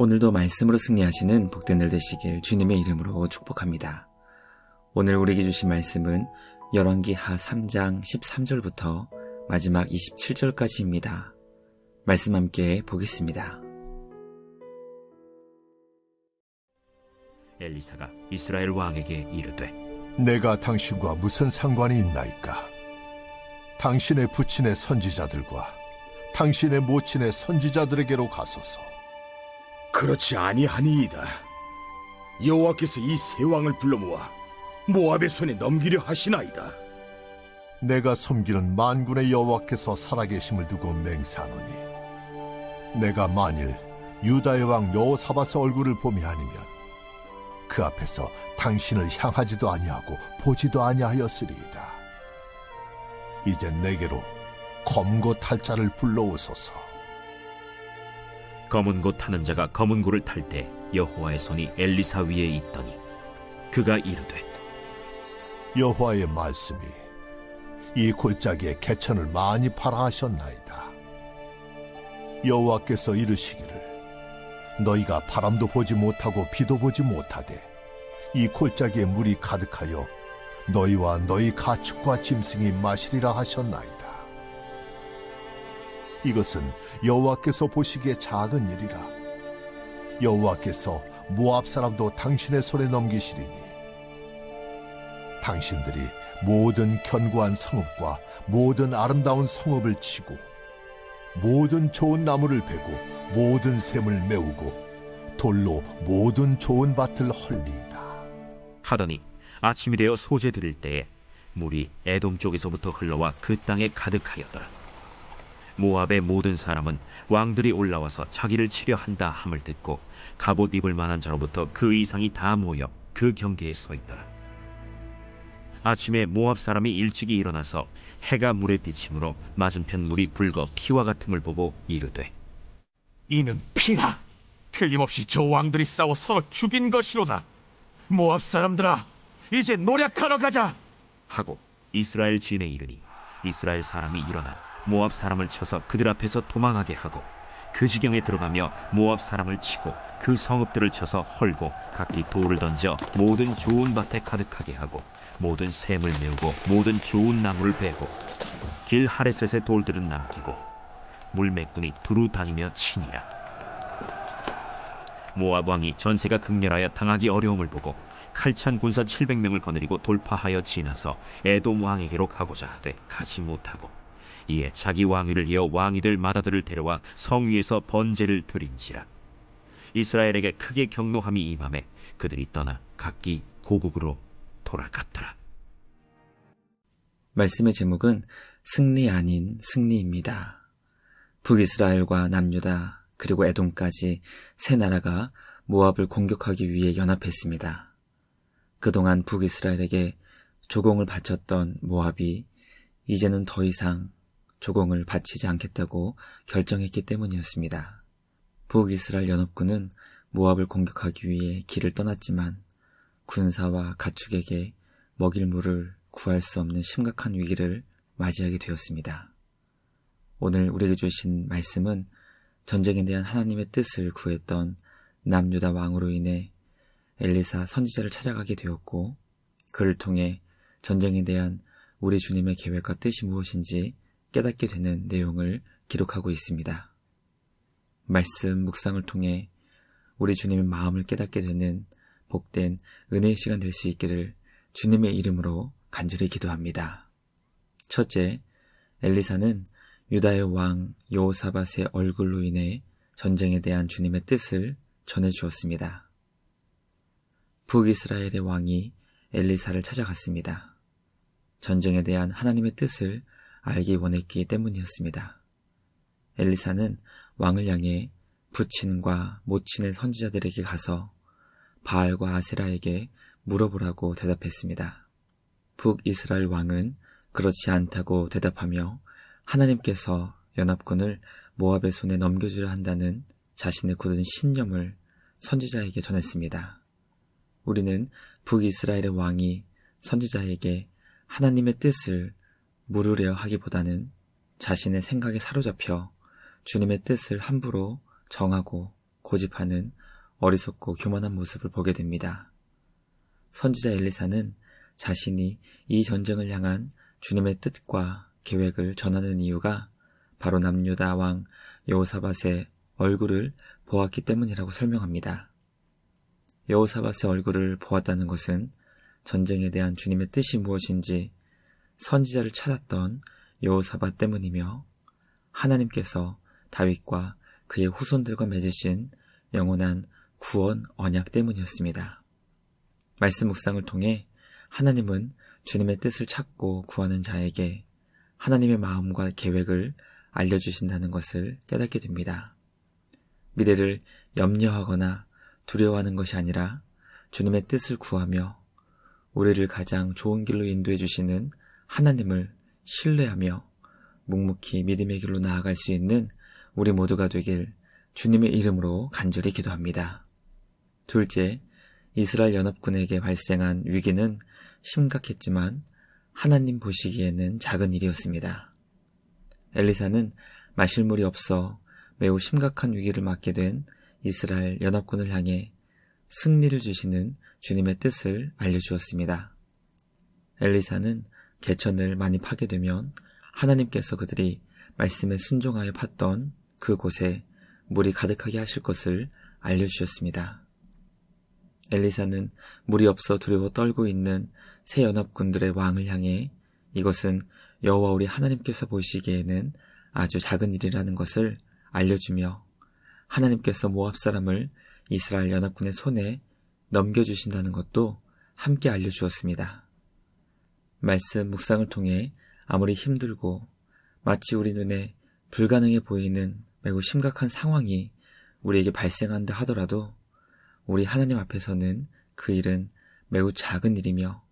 오늘도 말씀으로 승리하시는 복된 날 되시길 주님의 이름으로 축복합니다. 오늘 우리에게 주신 말씀은 열왕기하 3장 13절부터 마지막 27절까지입니다. 말씀 함께 보겠습니다. 엘리사가 이스라엘 왕에게 이르되, 내가 당신과 무슨 상관이 있나이까? 당신의 부친의 선지자들과 당신의 모친의 선지자들에게로 가소서. 그렇지 아니하니이다. 여호와께서 이 세 왕을 불러 모아 모압의 손에 넘기려 하시나이다. 내가 섬기는 만군의 여호와께서 살아계심을 두고 맹세하노니, 내가 만일 유다의 왕 여호사밧의 얼굴을 봄이 아니면 그 앞에서 당신을 향하지도 아니하고 보지도 아니하였으리이다. 이제 내게로 검고 탈 자를 불러오소서. 검은 고 타는 자가 검은 고를 탈 때 여호와의 손이 엘리사 위에 있더니 그가 이르되, 여호와의 말씀이 이 골짜기에 개천을 많이 파라 하셨나이다. 여호와께서 이르시기를, 너희가 바람도 보지 못하고 비도 보지 못하되 이 골짜기에 물이 가득하여 너희와 너희 가축과 짐승이 마시리라 하셨나이다. 이것은 여호와께서 보시기에 작은 일이라. 여호와께서 모압 사람도 당신의 손에 넘기시리니, 당신들이 모든 견고한 성읍과 모든 아름다운 성읍을 치고 모든 좋은 나무를 베고 모든 샘을 메우고 돌로 모든 좋은 밭을 헐리이다. 하더니 아침이 되어 소재 드릴 때에 물이 에돔 쪽에서부터 흘러와 그 땅에 가득하였더라. 모압의 모든 사람은 왕들이 올라와서 자기를 치려 한다 함을 듣고 갑옷 입을 만한 자로부터 그 이상이 다 모여 그 경계에 서 있더라. 아침에 모압 사람이 일찍이 일어나서 해가 물에 비침으로 맞은편 물이 붉어 피와 같음을 보고 이르되, 이는 피라. 틀림없이 저 왕들이 싸워 서로 죽인 것이로다. 모압 사람들아, 이제 노력하러 가자 하고 이스라엘 진에 이르니 이스라엘 사람이 일어나 모압 사람을 쳐서 그들 앞에서 도망하게 하고 그 지경에 들어가며 모압 사람을 치고 그 성읍들을 쳐서 헐고 각기 돌을 던져 모든 좋은 밭에 가득하게 하고 모든 샘을 메우고 모든 좋은 나무를 베고 길 하레셋의 돌들은 남기고 물매꾼이 두루 다니며 치니라. 모압 왕이 전세가 극렬하여 당하기 어려움을 보고 칼찬 군사 700명을 거느리고 돌파하여 지나서 에돔 왕에게로 가고자 하되 가지 못하고 이에 자기 왕위를 이어 왕이들 마다들을 데려와 성 위에서 번제를 드린지라. 이스라엘에게 크게 경노함이 임하매 그들이 떠나 각기 고국으로 돌아갔더라. 말씀의 제목은 승리 아닌 승리입니다. 북이스라엘과 남유다 그리고 에돔까지 세 나라가 모압을 공격하기 위해 연합했습니다. 그동안 북이스라엘에게 조공을 바쳤던 모압이 이제는 더 이상 조공을 바치지 않겠다고 결정했기 때문이었습니다. 북이스라엘 연합군은 모압을 공격하기 위해 길을 떠났지만 군사와 가축에게 먹일 물을 구할 수 없는 심각한 위기를 맞이하게 되었습니다. 오늘 우리에게 주신 말씀은 전쟁에 대한 하나님의 뜻을 구했던 남유다 왕으로 인해 엘리사 선지자를 찾아가게 되었고, 그를 통해 전쟁에 대한 우리 주님의 계획과 뜻이 무엇인지 깨닫게 되는 내용을 기록하고 있습니다. 말씀 묵상을 통해 우리 주님의 마음을 깨닫게 되는 복된 은혜의 시간 될 수 있기를 주님의 이름으로 간절히 기도합니다. 첫째, 엘리사는 유다의 왕 여호사밧의 얼굴로 인해 전쟁에 대한 주님의 뜻을 전해주었습니다. 북이스라엘의 왕이 엘리사를 찾아갔습니다. 전쟁에 대한 하나님의 뜻을 알기 원했기 때문이었습니다. 엘리사는 왕을 향해 부친과 모친의 선지자들에게 가서 바알과 아세라에게 물어보라고 대답했습니다. 북이스라엘 왕은 그렇지 않다고 대답하며 하나님께서 연합군을 모압의 손에 넘겨주려 한다는 자신의 굳은 신념을 선지자에게 전했습니다. 우리는 북이스라엘의 왕이 선지자에게 하나님의 뜻을 물으려 하기보다는 자신의 생각에 사로잡혀 주님의 뜻을 함부로 정하고 고집하는 어리석고 교만한 모습을 보게 됩니다. 선지자 엘리사는 자신이 이 전쟁을 향한 주님의 뜻과 계획을 전하는 이유가 바로 남유다 왕 여호사밧의 얼굴을 보았기 때문이라고 설명합니다. 여호사밧의 얼굴을 보았다는 것은 전쟁에 대한 주님의 뜻이 무엇인지 선지자를 찾았던 여호사밧 때문이며 하나님께서 다윗과 그의 후손들과 맺으신 영원한 구원 언약 때문이었습니다. 말씀 묵상을 통해 하나님은 주님의 뜻을 찾고 구하는 자에게 하나님의 마음과 계획을 알려주신다는 것을 깨닫게 됩니다. 미래를 염려하거나 두려워하는 것이 아니라 주님의 뜻을 구하며 우리를 가장 좋은 길로 인도해 주시는 하나님을 신뢰하며 묵묵히 믿음의 길로 나아갈 수 있는 우리 모두가 되길 주님의 이름으로 간절히 기도합니다. 둘째, 이스라엘 연합군에게 발생한 위기는 심각했지만 하나님 보시기에는 작은 일이었습니다. 엘리사는 마실 물이 없어 매우 심각한 위기를 맞게 된 이스라엘 연합군을 향해 승리를 주시는 주님의 뜻을 알려주었습니다. 엘리사는 개천을 많이 파게 되면 하나님께서 그들이 말씀에 순종하여 팠던 그곳에 물이 가득하게 하실 것을 알려주셨습니다. 엘리사는 물이 없어 두려워 떨고 있는 새 연합군들의 왕을 향해 이것은 여호와 우리 하나님께서 보시기에는 아주 작은 일이라는 것을 알려주며 하나님께서 모압 사람을 이스라엘 연합군의 손에 넘겨주신다는 것도 함께 알려주었습니다. 말씀 묵상을 통해 아무리 힘들고 마치 우리 눈에 불가능해 보이는 매우 심각한 상황이 우리에게 발생한다 하더라도 우리 하나님 앞에서는 그 일은 매우 작은 일이며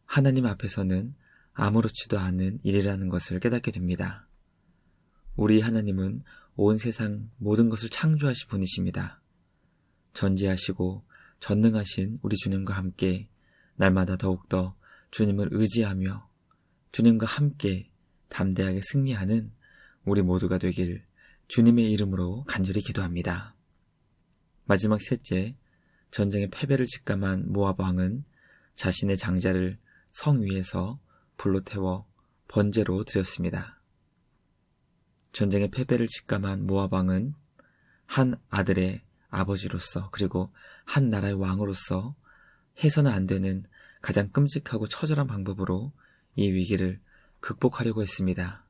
하나님 앞에서는 아무렇지도 않은 일이라는 것을 깨닫게 됩니다. 우리 하나님은 온 세상 모든 것을 창조하신 분이십니다. 전지하시고 전능하신 우리 주님과 함께 날마다 더욱더 주님을 의지하며 주님과 함께 담대하게 승리하는 우리 모두가 되길 주님의 이름으로 간절히 기도합니다. 마지막 셋째, 전쟁의 패배를 직감한 모압 왕은 자신의 장자를 성 위에서 불로 태워 번제로 드렸습니다. 전쟁의 패배를 직감한 모압 왕은 한 아들의 아버지로서 그리고 한 나라의 왕으로서 해서는 안 되는 가장 끔찍하고 처절한 방법으로 이 위기를 극복하려고 했습니다.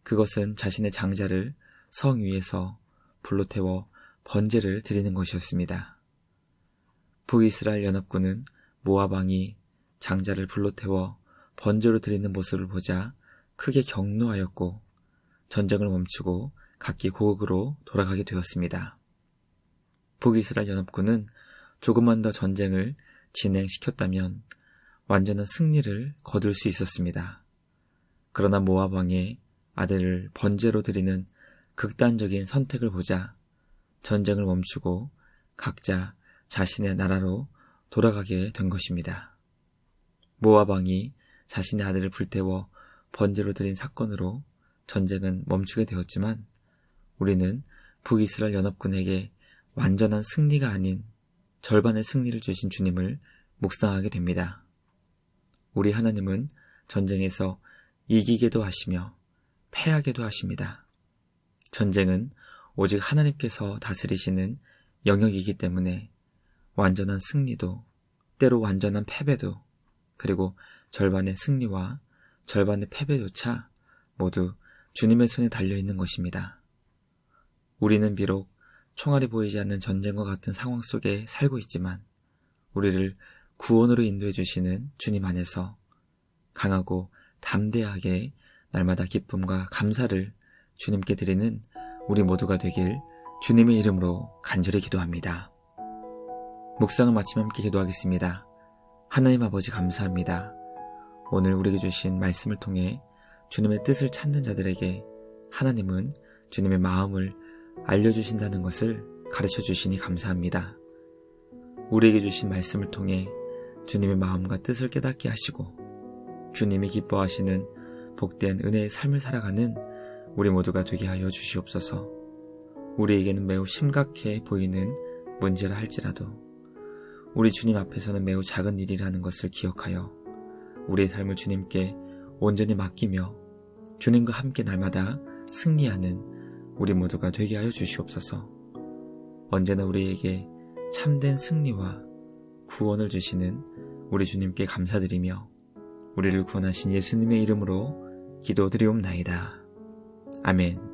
그것은 자신의 장자를 성 위에서 불로 태워 번제를 드리는 것이었습니다. 북이스라엘 연합군은 모압 왕이 장자를 불로 태워 번제로 드리는 모습을 보자 크게 격노하였고 전쟁을 멈추고 각기 고국으로 돌아가게 되었습니다. 북이스라엘 연합군은 조금만 더 전쟁을 진행시켰다면 완전한 승리를 거둘 수 있었습니다. 그러나 모압 왕의 아들을 번제로 드리는 극단적인 선택을 보자 전쟁을 멈추고 각자 자신의 나라로 돌아가게 된 것입니다. 모압 왕이 자신의 아들을 불태워 번제로 드린 사건으로 전쟁은 멈추게 되었지만 우리는 북이스라엘 연합군에게 완전한 승리가 아닌 절반의 승리를 주신 주님을 묵상하게 됩니다. 우리 하나님은 전쟁에서 이기게도 하시며 패하게도 하십니다. 전쟁은 오직 하나님께서 다스리시는 영역이기 때문에 완전한 승리도 때로 완전한 패배도 그리고 절반의 승리와 절반의 패배조차 모두 주님의 손에 달려있는 것입니다. 우리는 비록 총알이 보이지 않는 전쟁과 같은 상황 속에 살고 있지만 우리를 구원으로 인도해 주시는 주님 안에서 강하고 담대하게 날마다 기쁨과 감사를 주님께 드리는 우리 모두가 되길 주님의 이름으로 간절히 기도합니다. 묵상을 마치며 함께 기도하겠습니다. 하나님 아버지 감사합니다. 오늘 우리에게 주신 말씀을 통해 주님의 뜻을 찾는 자들에게 하나님은 주님의 마음을 알려주신다는 것을 가르쳐 주시니 감사합니다. 우리에게 주신 말씀을 통해 주님의 마음과 뜻을 깨닫게 하시고 주님이 기뻐하시는 복된 은혜의 삶을 살아가는 우리 모두가 되게 하여 주시옵소서. 우리에게는 매우 심각해 보이는 문제라 할지라도 우리 주님 앞에서는 매우 작은 일이라는 것을 기억하여 우리의 삶을 주님께 온전히 맡기며 주님과 함께 날마다 승리하는 우리 모두가 되게 하여 주시옵소서. 언제나 우리에게 참된 승리와 구원을 주시는 우리 주님께 감사드리며 우리를 구원하신 예수님의 이름으로 기도드리옵나이다. 아멘.